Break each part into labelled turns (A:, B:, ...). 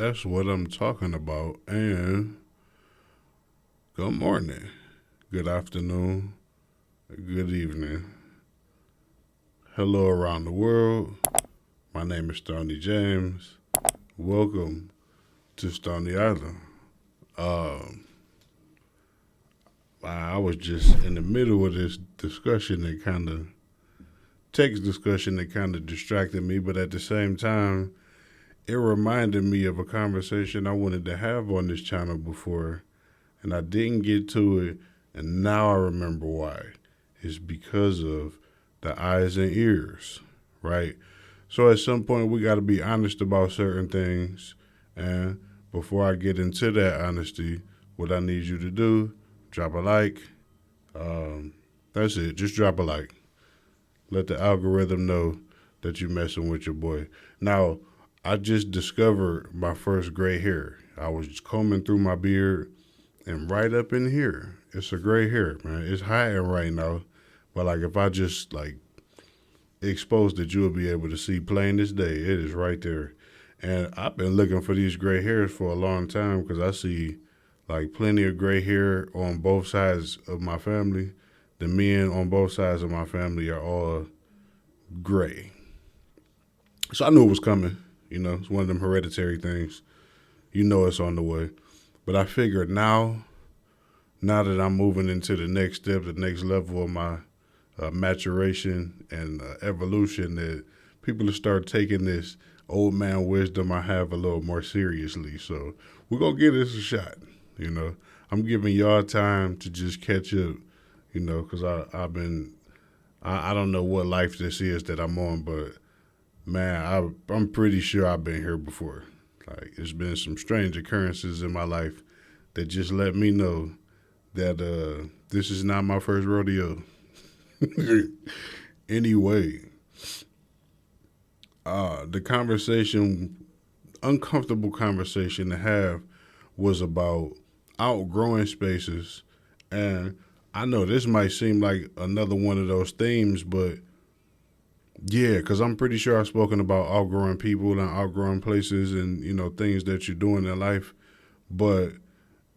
A: That's what I'm talking about. And good morning, good afternoon, good evening. Hello around the world. My name is Stony James. Welcome to Stony Island. Um, I was just in the middle of this discussion that kind of text discussion that kind of distracted me, but at the same time, it reminded me of a conversation I wanted to have on this channel before, and I didn't get to it, and now I remember why. It's because of the eyes and ears, right? So at some point, we got to be honest about certain things, and before I get into that honesty, what I need you to do, drop a like. That's it. Just drop a like. Let the algorithm know that you're messing with your boy. Now, I just discovered my first gray hair. I was just combing through my beard, and right up in here, it's a gray hair, man. It's hiding right now, but like if I just like exposed it, you'll be able to see plain as day. It is right there, and I've been looking for these gray hairs for a long time because I see like plenty of gray hair on both sides of my family. The men on both sides of my family are all gray, so I knew it was coming. You know, it's one of them hereditary things. You know it's on the way. But I figured now that I'm moving into the next step, the next level of my maturation and evolution, that people will start taking this old man wisdom I have a little more seriously. So we're going to give this a shot. You know, I'm giving y'all time to just catch up, you know, because I don't know what life this is that I'm on, but man, I'm pretty sure I've been here before. Like, it's been some strange occurrences in my life that just let me know that this is not my first rodeo. Anyway, the uncomfortable conversation to have was about outgrowing spaces. And I know this might seem like another one of those themes, but yeah, because I'm pretty sure I've spoken about outgrowing people and outgrowing places and, you know, things that you're doing in life. But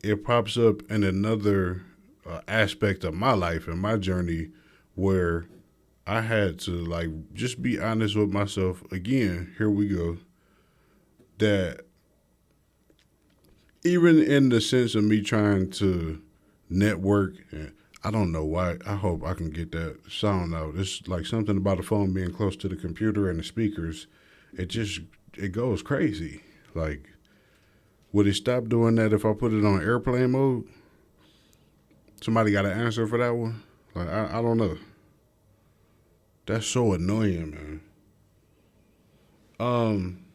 A: it pops up in another aspect of my life and my journey where I had to, like, just be honest with myself. Again, here we go. That even in the sense of me trying to network, and I don't know why. I hope I can get that sound out. It's like something about the phone being close to the computer and the speakers. It goes crazy. Like, would it stop doing that if I put it on airplane mode? Somebody got an answer for that one? Like, I don't know. That's so annoying, man. Um,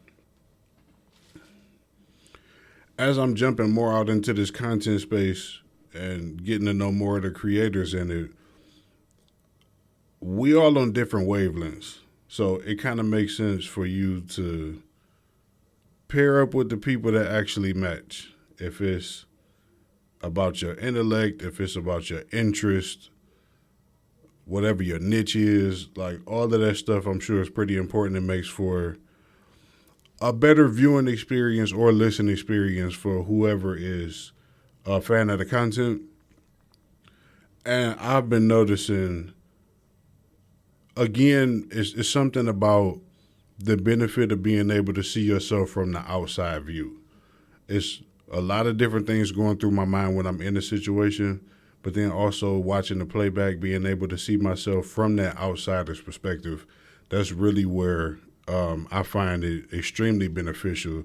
A: as I'm jumping more out into this content space and getting to know more of the creators in it, we all on different wavelengths. So it kind of makes sense for you to pair up with the people that actually match. If it's about your intellect, if it's about your interest, whatever your niche is, like all of that stuff, I'm sure is pretty important. It makes for a better viewing experience or listening experience for whoever is a fan of the content. And I've been noticing, again, it's something about the benefit of being able to see yourself from the outside view. It's a lot of different things going through my mind when I'm in a situation, but then also watching the playback, being able to see myself from that outsider's perspective. That's really where I find it extremely beneficial.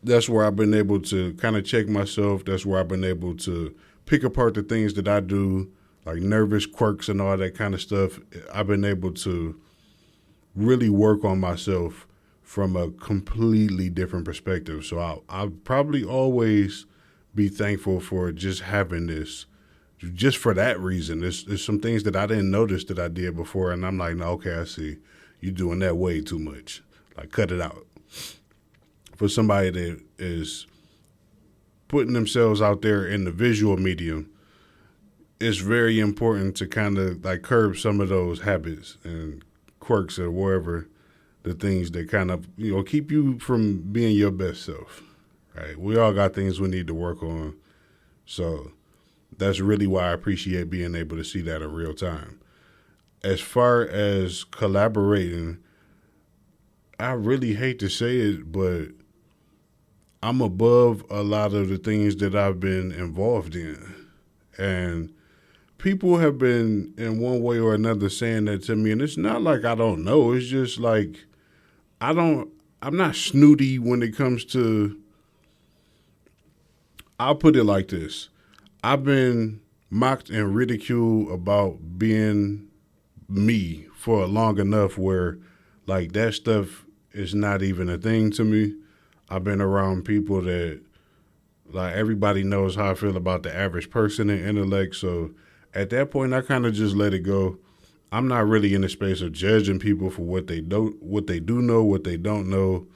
A: That's where I've been able to kind of check myself. That's where I've been able to pick apart the things that I do, like nervous quirks and all that kind of stuff. I've been able to really work on myself from a completely different perspective. So I'll probably always be thankful for just having this, just for that reason. There's some things that I didn't notice that I did before, and I'm like, no, okay, I see. You're doing that way too much. Like, cut it out. For somebody that is putting themselves out there in the visual medium, it's very important to kind of like curb some of those habits and quirks or wherever the things that kind of, keep you from being your best self. Right? We all got things we need to work on. So that's really why I appreciate being able to see that in real time. As far as collaborating, I really hate to say it, but I'm above a lot of the things that I've been involved in. And people have been, in one way or another, saying that to me. And it's not like I don't know. It's just like I'm not snooty when it comes to, I'll put it like this. I've been mocked and ridiculed about being me for long enough where, like, that stuff is not even a thing to me. I've been around people that, like, everybody knows how I feel about the average person in intellect. So at that point, I kind of just let it go. I'm not really in the space of judging people for what they do know, what they don't know,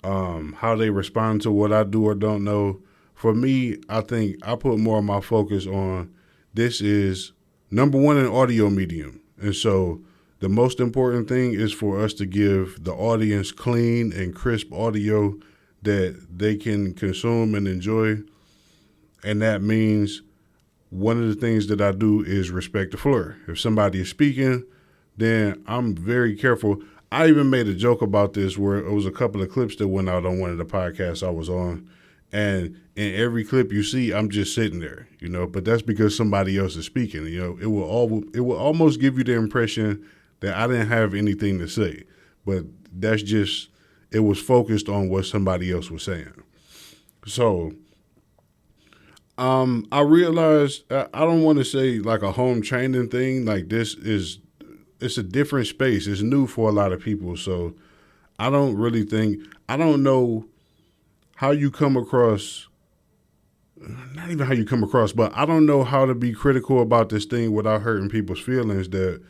A: how they respond to what I do or don't know. For me, I think I put more of my focus on, this is number one, an audio medium. And so the most important thing is for us to give the audience clean and crisp audio that they can consume and enjoy. And that means one of the things that I do is respect the floor. If somebody is speaking, then I'm very careful. I even made a joke about this where it was a couple of clips that went out on one of the podcasts I was on. And in every clip you see, I'm just sitting there, but that's because somebody else is speaking. It will almost give you the impression that I didn't have anything to say, but that's just, it was focused on what somebody else was saying. So I realized I don't want to say like a home training thing. Like, it's a different space. It's new for a lot of people. So I don't know how you come across, not even how you come across, but I don't know how to be critical about this thing without hurting people's feelings, that,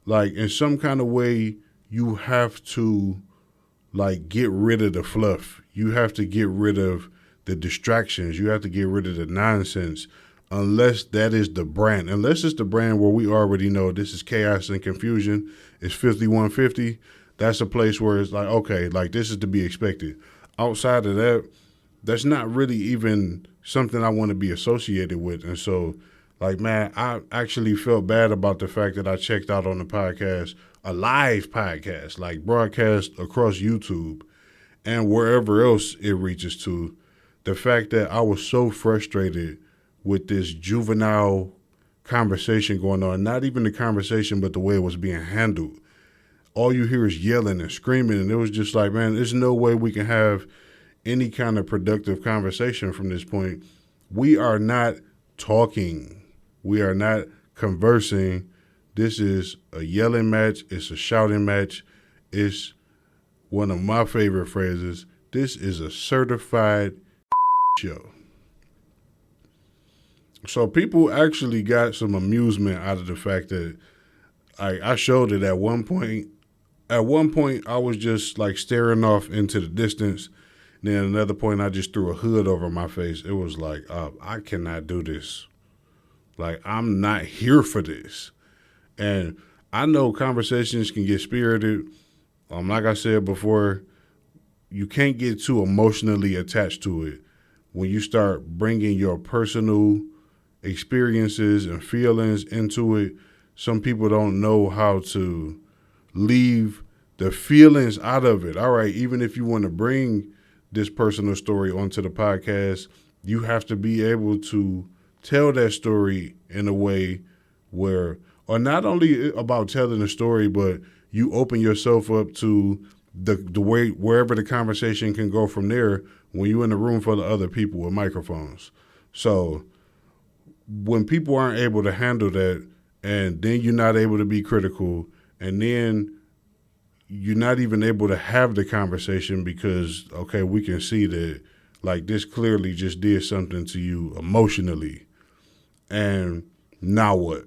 A: like, in some kind of way, you have to, like, get rid of the fluff. You have to get rid of the distractions. You have to get rid of the nonsense, unless that is the brand. Unless it's the brand where we already know this is chaos and confusion, it's 5150. That's a place where it's like, okay, like, this is to be expected. Outside of that, that's not really even something I want to be associated with. And so, like, man, I actually felt bad about the fact that I checked out on the podcast, a live podcast, like broadcast across YouTube and wherever else it reaches to. The fact that I was so frustrated with this juvenile conversation going on, not even the conversation, but the way it was being handled. All you hear is yelling and screaming, and it was just like, man, there's no way we can have any kind of productive conversation from this point. We are not talking. We are not conversing. This is a yelling match. It's a shouting match. It's one of my favorite phrases. This is a certified show. So people actually got some amusement out of the fact that I showed it at one point. At one point, I was just like staring off into the distance. And then another point, I just threw a hood over my face. It was like, I cannot do this. Like, I'm not here for this. And I know conversations can get spirited. Like I said before, you can't get too emotionally attached to it. When you start bringing your personal experiences and feelings into it, some people don't know how to leave the feelings out of it. All right, even if you want to bring this personal story onto the podcast, you have to be able to tell that story in a way where, or not only about telling the story, but you open yourself up to the way, wherever the conversation can go from there when you're in the room full of other people with microphones. So when people aren't able to handle that, and then you're not able to be critical, and then you're not even able to have the conversation because, okay, we can see that, like, this clearly just did something to you emotionally. And now what?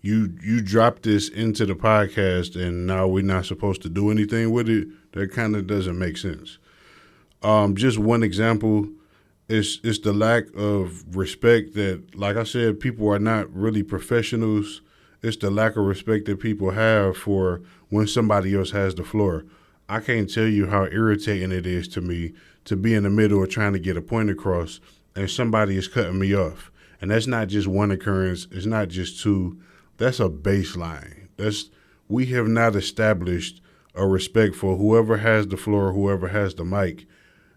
A: You drop this into the podcast, and now we're not supposed to do anything with it? That kind of doesn't make sense. Just one example is the lack of respect that, like I said, people are not really professionals. It's the lack of respect that people have for when somebody else has the floor. I can't tell you how irritating it is to me to be in the middle of trying to get a point across and somebody is cutting me off. And that's not just one occurrence. It's not just two. That's a baseline. We have not established a respect for whoever has the floor, whoever has the mic.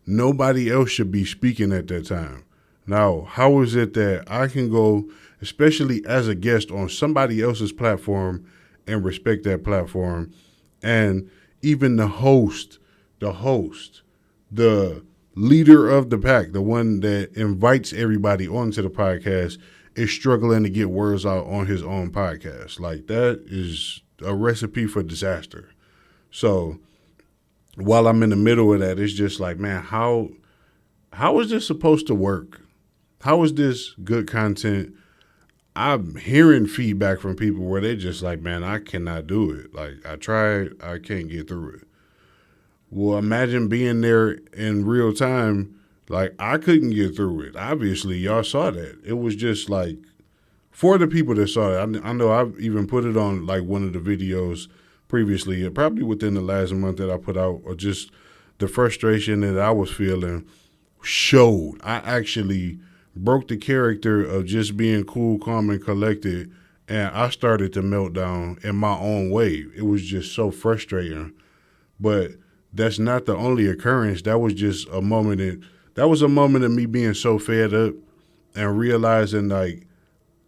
A: Nobody else should be speaking at that time. Now, how is it that I can go, especially as a guest on somebody else's platform, and respect that platform, and even the host, the leader of the pack, the one that invites everybody onto the podcast, is struggling to get words out on his own podcast? Like, that is a recipe for disaster. So while I'm in the middle of that, it's just like, man, how is this supposed to work? How is this good content? I'm hearing feedback from people where they're just like, man, I cannot do it. Like, I tried, I can't get through it. Well, imagine being there in real time. Like, I couldn't get through it. Obviously, y'all saw that. It was just like, for the people that saw it, I know I've even put it on like one of the videos previously, probably within the last month that I put out, or just the frustration that I was feeling showed. I actually broke the character of just being cool, calm, and collected, and I started to melt down in my own way. It was just so frustrating. But that's not the only occurrence. That was just a moment. That was a moment of me being so fed up and realizing, like,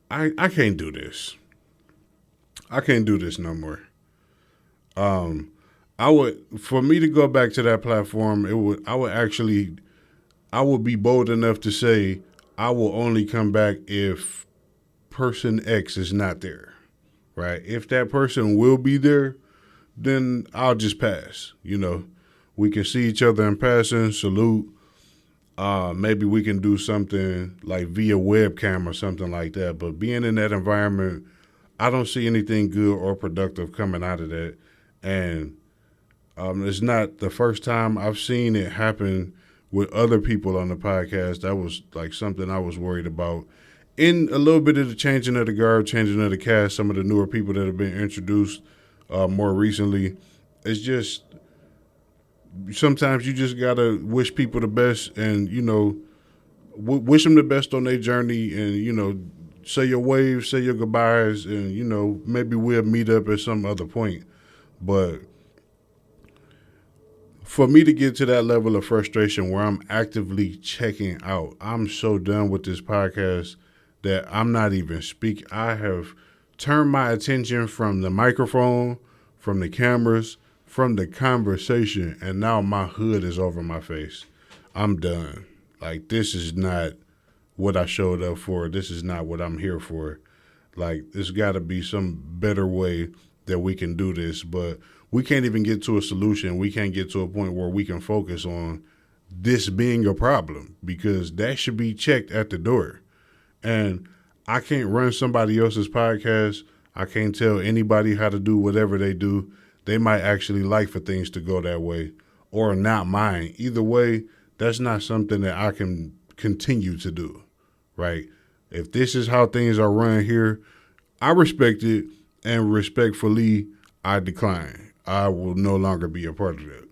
A: I can't do this. I can't do this no more. For me to go back to that platform, I would be bold enough to say I will only come back if person X is not there, right? If that person will be there, then I'll just pass. You know, we can see each other in passing, salute. Maybe we can do something like via webcam or something like that. But being in that environment, I don't see anything good or productive coming out of that. And it's not the first time I've seen it happen with other people on the podcast. That was like something I was worried about. In a little bit of the changing of the guard, changing of the cast, some of the newer people that have been introduced more recently, it's just sometimes you just got to wish people the best and, you know, wish them the best on their journey and, you know, say your waves, say your goodbyes, and, you know, maybe we'll meet up at some other point. But for me to get to that level of frustration where I'm actively checking out, I'm so done with this podcast that I'm not even speaking. I have turned my attention from the microphone, from the cameras, from the conversation, and now my hood is over my face. I'm done. Like, this is not what I showed up for. This is not what I'm here for. Like, there's got to be some better way that we can do this, but we can't even get to a solution. We can't get to a point where we can focus on this being a problem, because that should be checked at the door. And I can't run somebody else's podcast. I can't tell anybody how to do whatever they do. They might actually like for things to go that way or not mine. Either way, that's not something that I can continue to do, right? If this is how things are run here, I respect it, and respectfully, I decline. I will no longer be a part of that.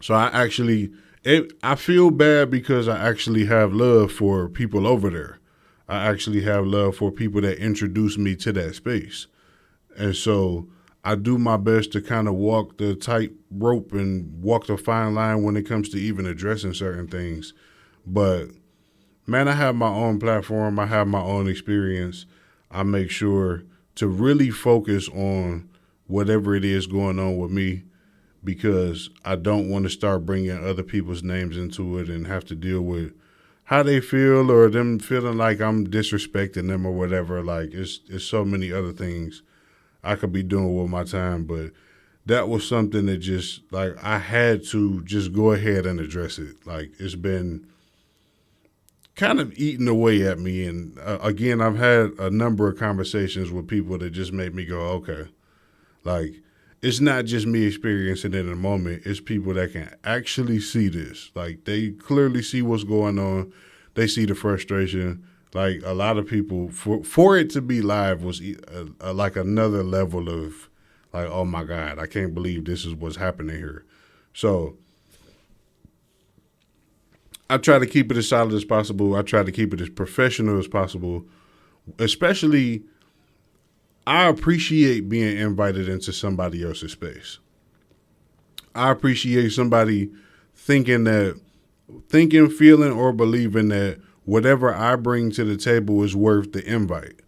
A: So I feel bad because I actually have love for people over there. I actually have love for people that introduce me to that space. And so I do my best to kind of walk the tightrope and walk the fine line when it comes to even addressing certain things. But, man, I have my own platform. I have my own experience. I make sure to really focus on whatever it is going on with me, because I don't want to start bringing other people's names into it and have to deal with how they feel or them feeling like I'm disrespecting them or whatever. Like, it's so many other things I could be doing with my time, but that was something that just, like, I had to just go ahead and address it. Like, it's been kind of eating away at me. And again, I've had a number of conversations with people that just made me go, okay, like, it's not just me experiencing it in a moment. It's people that can actually see this. Like, they clearly see what's going on. They see the frustration. Like a lot of people, for it to be live was like another level of like, oh my God, I can't believe this is what's happening here. So I try to keep it as solid as possible. I try to keep it as professional as possible. Especially, I appreciate being invited into somebody else's space. I appreciate somebody thinking, feeling, or believing that whatever I bring to the table is worth the invite.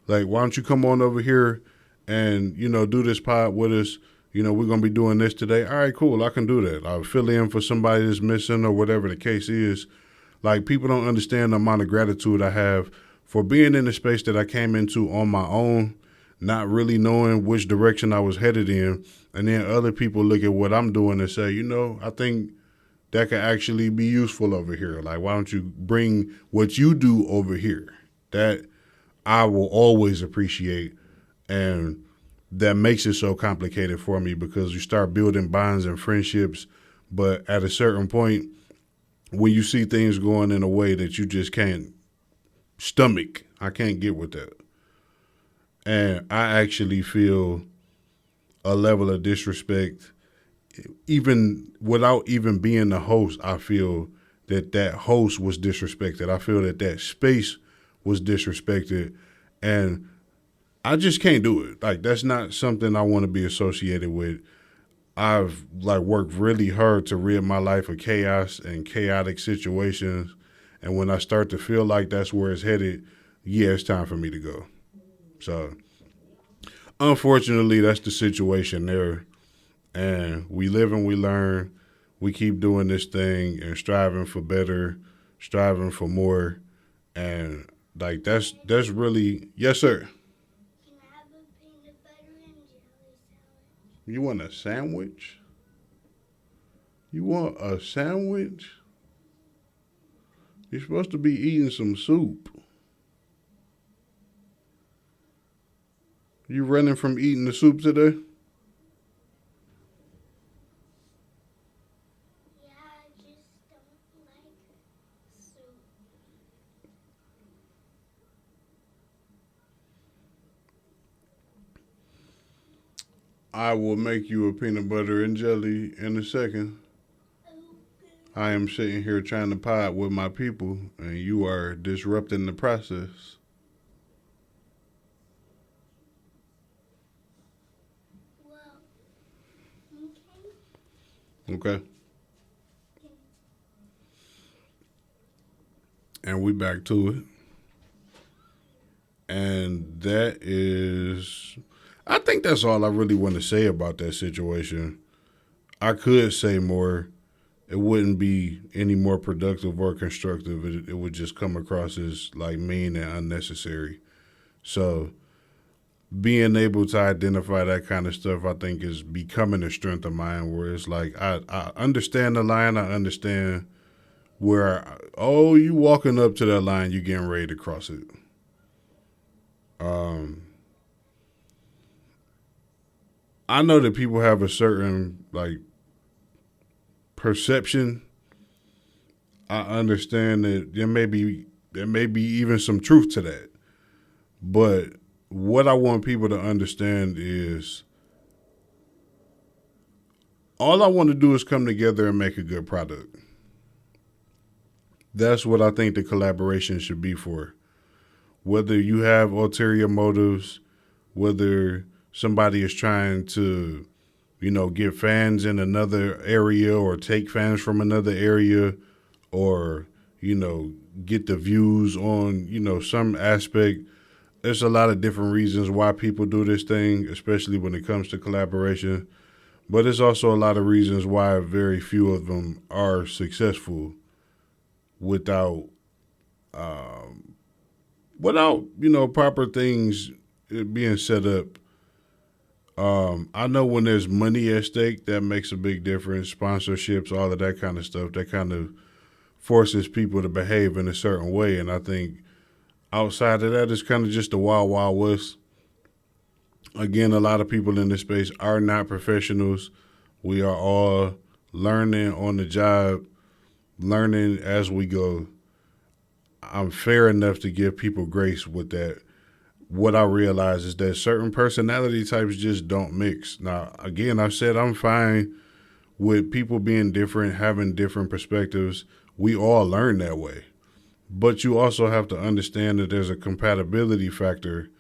A: Like, why don't you come on over here and, do this pod with us? We're going to be doing this today. All right, cool. I can do that. I'll fill in for somebody that's missing or whatever the case is. Like, people don't understand the amount of gratitude I have for being in the space that I came into on my own, not really knowing which direction I was headed in. And then other people look at what I'm doing and say, I think that could actually be useful over here. Like, why don't you bring what you do over here? That I will always appreciate. And that makes it so complicated for me because you start building bonds and friendships. But at a certain point, when you see things going in a way that you just can't stomach, I can't get with that. And I actually feel a level of disrespect, even without even being the host. I feel that host was disrespected. I feel that space was disrespected. And I just can't do it. Like, that's not something I want to be associated with. I've worked really hard to rid my life of chaos and chaotic situations. And when I start to feel like that's where it's headed, yeah, it's time for me to go. So unfortunately, that's the situation there. And we live and we learn. We keep doing this thing and striving for better, striving for more. And that's really, yes, sir. You want a sandwich? You want a sandwich? You're supposed to be eating some soup. You running from eating the soup today?
B: Yeah, I just don't like soup.
A: I will make you a peanut butter and jelly in a second.
B: Okay.
A: I am sitting here trying to pod with my people, and you are disrupting the process.
B: Well, okay.
A: Okay? And we back to it. And that is, I think that's all I really want to say about that situation. I could say more. It wouldn't be any more productive or constructive. It would just come across as like mean and unnecessary. So being able to identify that kind of stuff, I think, is becoming a strength of mine. Where it's like I understand the line. I understand where you walking up to that line, you getting ready to cross it. I know that people have a certain like perception. I understand that there may be even some truth to that. But what I want people to understand is all I want to do is come together and make a good product. That's what I think the collaboration should be for. Whether you have ulterior motives, whether somebody is trying to, get fans in another area or take fans from another area or, get the views on, some aspect. There's a lot of different reasons why people do this thing, especially when it comes to collaboration. But there's also a lot of reasons why very few of them are successful without proper things being set up. I know when there's money at stake, that makes a big difference. Sponsorships, all of that kind of stuff, that kind of forces people to behave in a certain way. And I think outside of that, it's kind of just the wild, wild west. Again, a lot of people in this space are not professionals. We are all learning on the job, learning as we go. I'm fair enough to give people grace with that. What I realize is that certain personality types just don't mix. Now, again, I said I'm fine with people being different, having different perspectives. We all learn that way. But you also have to understand that there's a compatibility factor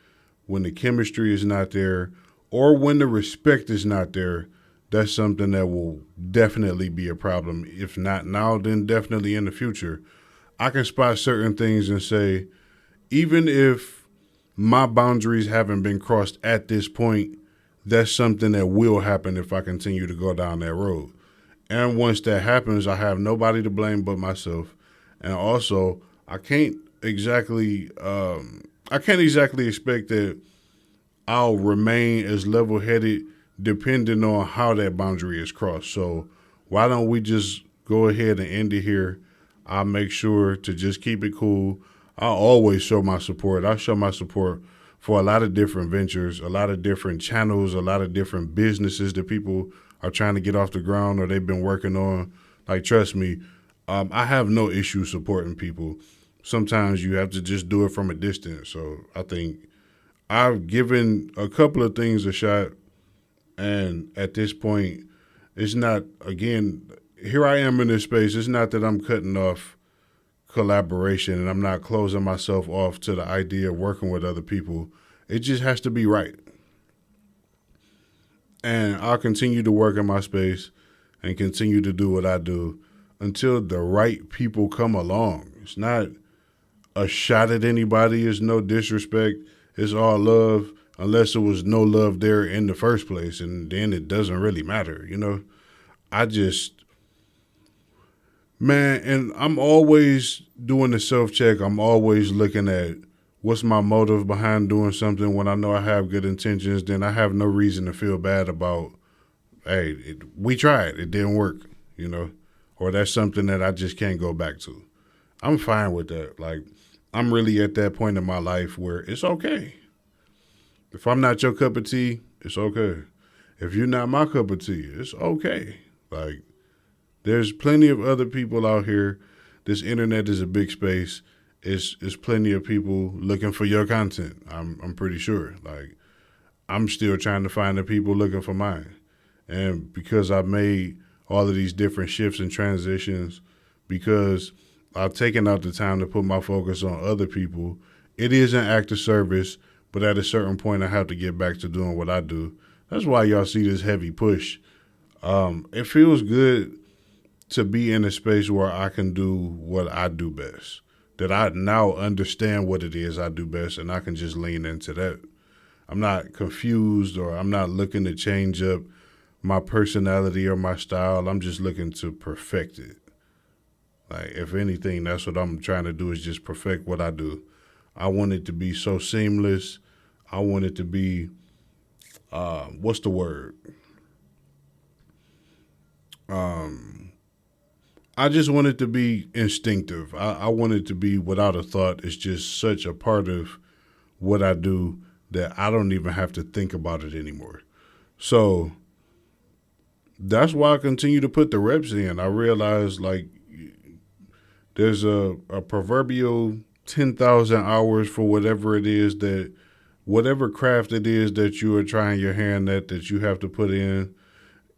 A: when the chemistry is not there or when the respect is not there. That's something that will definitely be a problem. If not now, then definitely in the future. I can spot certain things and say, even if my boundaries haven't been crossed at this point, that's something that will happen if I continue to go down that road. And once that happens, I have nobody to blame but myself. And also, I can't exactly, I can't exactly expect that I'll remain as level headed depending on how that boundary is crossed. So why don't we just go ahead and end it here? I'll make sure to just keep it cool. I'll always show my support. I show my support for a lot of different ventures, a lot of different channels, a lot of different businesses that people are trying to get off the ground or they've been working on. Like, trust me, I have no issue supporting people. Sometimes you have to just do it from a distance. So I think I've given a couple of things a shot. And at this point, it's not, again, here I am in this space. It's not that I'm cutting off collaboration and I'm not closing myself off to the idea of working with other people. It just has to be right. And I'll continue to work in my space and continue to do what I do until the right people come along. It's not a shot at anybody. It's no disrespect. It's all love, unless it was no love there in the first place. And then it doesn't really matter, you know? I just, man, and I'm always doing the self-check. I'm always looking at what's my motive behind doing something. When I know I have good intentions, then I have no reason to feel bad about, hey, we tried. It didn't work, you know? Or that's something that I just can't go back to. I'm fine with that. Like, I'm really at that point in my life where it's okay. If I'm not your cup of tea, it's okay. If you're not my cup of tea, it's okay. Like, there's plenty of other people out here. This internet is a big space. It's plenty of people looking for your content. I'm pretty sure. Like, I'm still trying to find the people looking for mine. And because I've made all of these different shifts and transitions, because I've taken out the time to put my focus on other people, it is an act of service, but at a certain point I have to get back to doing what I do. That's why y'all see this heavy push. It feels good to be in a space where I can do what I do best, that I now understand what it is I do best, and I can just lean into that. I'm not confused, or I'm not looking to change up my personality or my style. I'm just looking to perfect it. Like, if anything, that's what I'm trying to do, is just perfect what I do. I want it to be so seamless. I want it to be, what's the word? I just want it to be instinctive. I want it to be without a thought. It's just such a part of what I do that I don't even have to think about it anymore. So that's why I continue to put the reps in. I realize, like, there's a proverbial 10,000 hours for whatever it is that, whatever craft it is that you are trying your hand at, that you have to put in.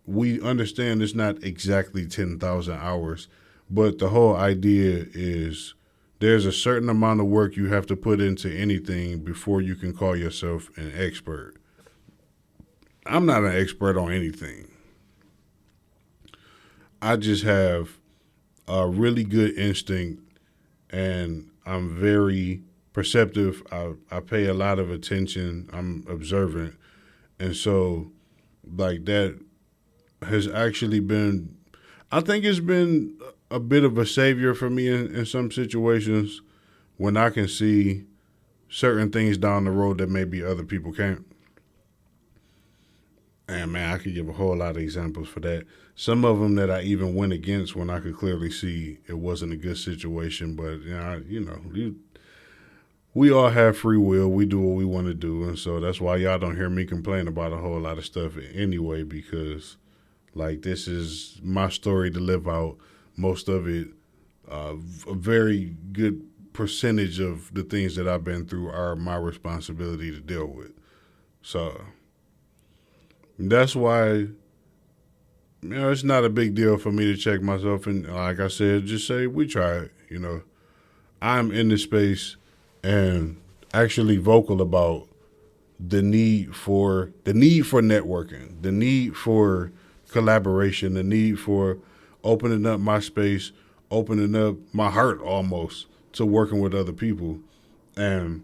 A: We understand it's not exactly 10,000 hours, but the whole idea is there's a certain amount of work you have to put into anything before you can call yourself an expert. I'm not an expert on anything. I just have a really good instinct, and I'm very perceptive. I pay a lot of attention. I'm observant. And so, like, that has actually been, I think it's been a bit of a savior for me in some situations when I can see certain things down the road that maybe other people can't. And man, I could give a whole lot of examples for that. Some of them that I even went against when I could clearly see it wasn't a good situation. But we all have free will. We do what we want to do, and so that's why y'all don't hear me complain about a whole lot of stuff anyway. Because, like, this is my story to live out. Most of it, a very good percentage of the things that I've been through are my responsibility to deal with. So that's why, it's not a big deal for me to check myself and, like I said, just say we tried. I'm in this space and actually vocal about the need for networking, the need for collaboration, the need for opening up my space, opening up my heart almost to working with other people, and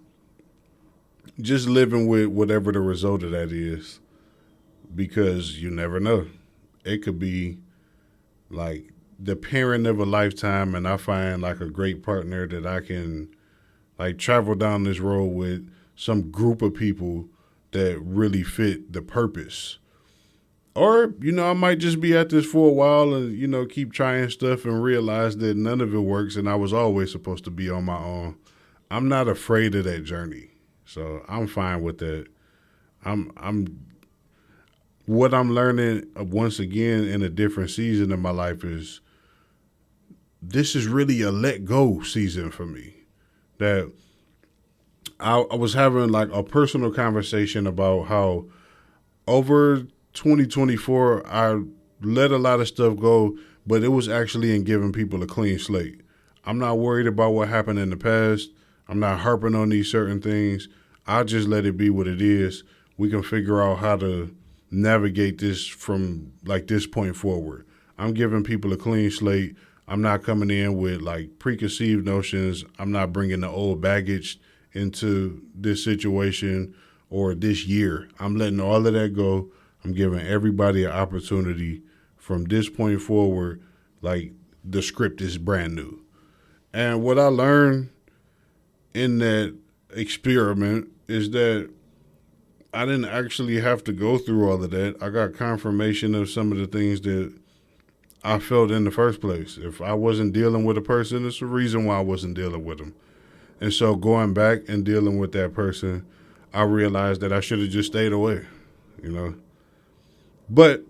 A: just living with whatever the result of that is, because you never know. It could be like the parent of a lifetime, and I find like a great partner that I can like travel down this road with some group of people that really fit the purpose. Or, I might just be at this for a while and, keep trying stuff and realize that none of it works and I was always supposed to be on my own. I'm not afraid of that journey. So I'm fine with that. I'm what I'm learning once again in a different season of my life is this is really a let go season for me. That I was having like a personal conversation about how over 2024 I let a lot of stuff go, but it was actually in giving people a clean slate. I'm not worried about what happened in the past. I'm not harping on these certain things. I just let it be what it is. We can figure out how to navigate this from like this point forward. I'm giving people a clean slate. I'm not coming in with like preconceived notions. I'm not bringing the old baggage into this situation or this year. I'm letting all of that go. I'm giving everybody an opportunity from this point forward. Like the script is brand new. And what I learned in that experiment is that I didn't actually have to go through all of that. I got confirmation of some of the things that I felt in the first place. If I wasn't dealing with a person, it's a reason why I wasn't dealing with them. And so going back and dealing with that person, I realized that I should have just stayed away, But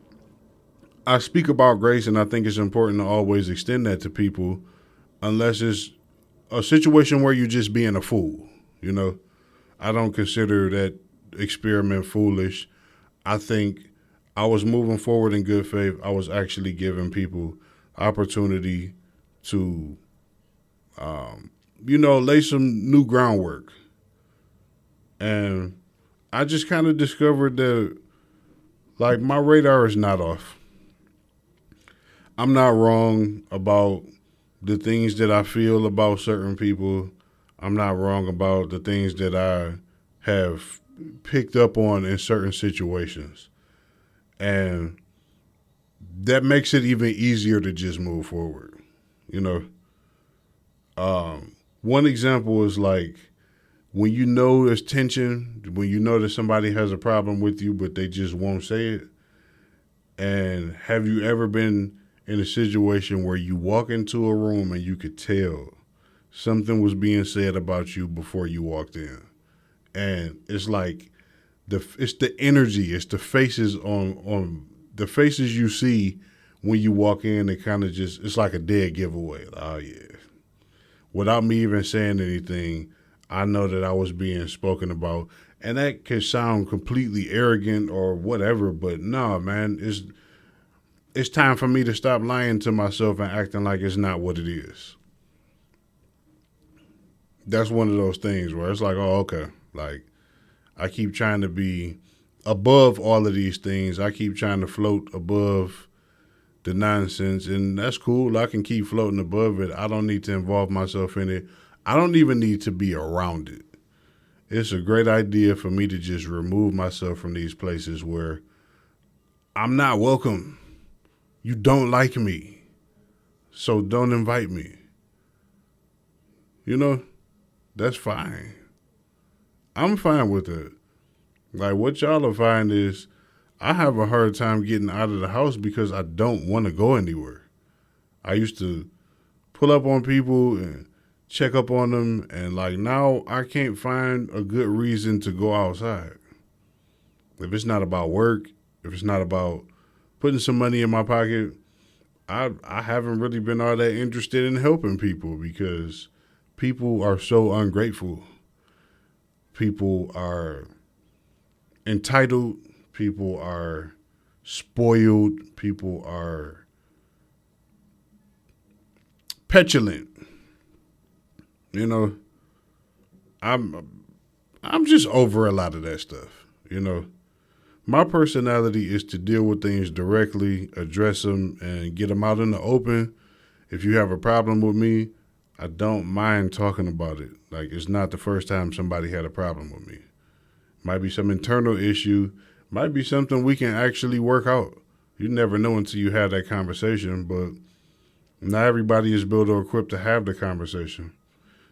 A: I speak about grace, and I think it's important to always extend that to people unless it's a situation where you're just being a fool, I don't consider that experiment foolish. I think I was moving forward in good faith. I was actually giving people opportunity to, lay some new groundwork. And I just kind of discovered that, like, my radar is not off. I'm not wrong about the things that I feel about certain people. I'm not wrong about the things that I have picked up on in certain situations. And that makes it even easier to just move forward. One example is like when there's tension, when that somebody has a problem with you, but they just won't say it. And have you ever been in a situation where you walk into a room and you could tell something was being said about you before you walked in? And it's like it's the energy, it's the faces on the faces you see when you walk in. It kind of just, it's like a dead giveaway. Like, oh yeah, without me even saying anything, I know that I was being spoken about, and that could sound completely arrogant or whatever. But no, man, it's time for me to stop lying to myself and acting like it's not what it is. That's one of those things where it's like, oh, okay. Like, I keep trying to be above all of these things. I keep trying to float above the nonsense, and that's cool. I can keep floating above it. I don't need to involve myself in it. I don't even need to be around it. It's a great idea for me to just remove myself from these places where I'm not welcome. You don't like me, so don't invite me. That's fine. I'm fine with it. Like, what y'all will find is I have a hard time getting out of the house because I don't want to go anywhere. I used to pull up on people and check up on them, and like now I can't find a good reason to go outside. If it's not about work, if it's not about putting some money in my pocket, I haven't really been all that interested in helping people because people are so ungrateful. People are entitled. People are spoiled. People are petulant. You know, I'm just over a lot of that stuff. You know, my personality is to deal with things directly, address them, and get them out in the open. If you have a problem with me, I don't mind talking about it. Like, it's not the first time somebody had a problem with me. Might be some internal issue, might be something we can actually work out. You never know until you have that conversation, but not everybody is built or equipped to have the conversation.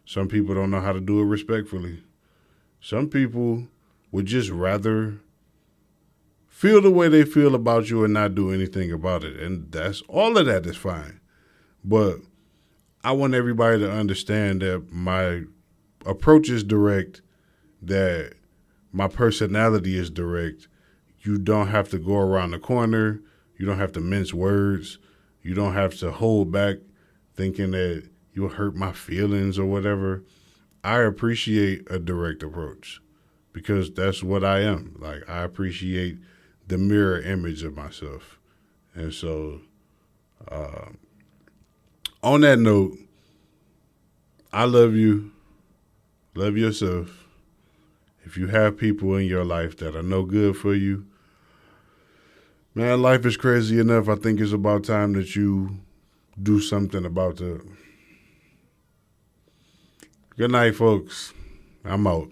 A: Some people don't know how to do it respectfully. Some people would just rather feel the way they feel about you and not do anything about it. And that's all of that is fine. But I want everybody to understand that my approach is direct, that my personality is direct. You don't have to go around the corner. You don't have to mince words. You don't have to hold back thinking that you'll hurt my feelings or whatever. I appreciate a direct approach because that's what I am. Like, I appreciate the mirror image of myself. And so, on that note, I love you. Love yourself. If you have people in your life that are no good for you, man, life is crazy enough. I think it's about time that you do something about it. Good night, folks. I'm out.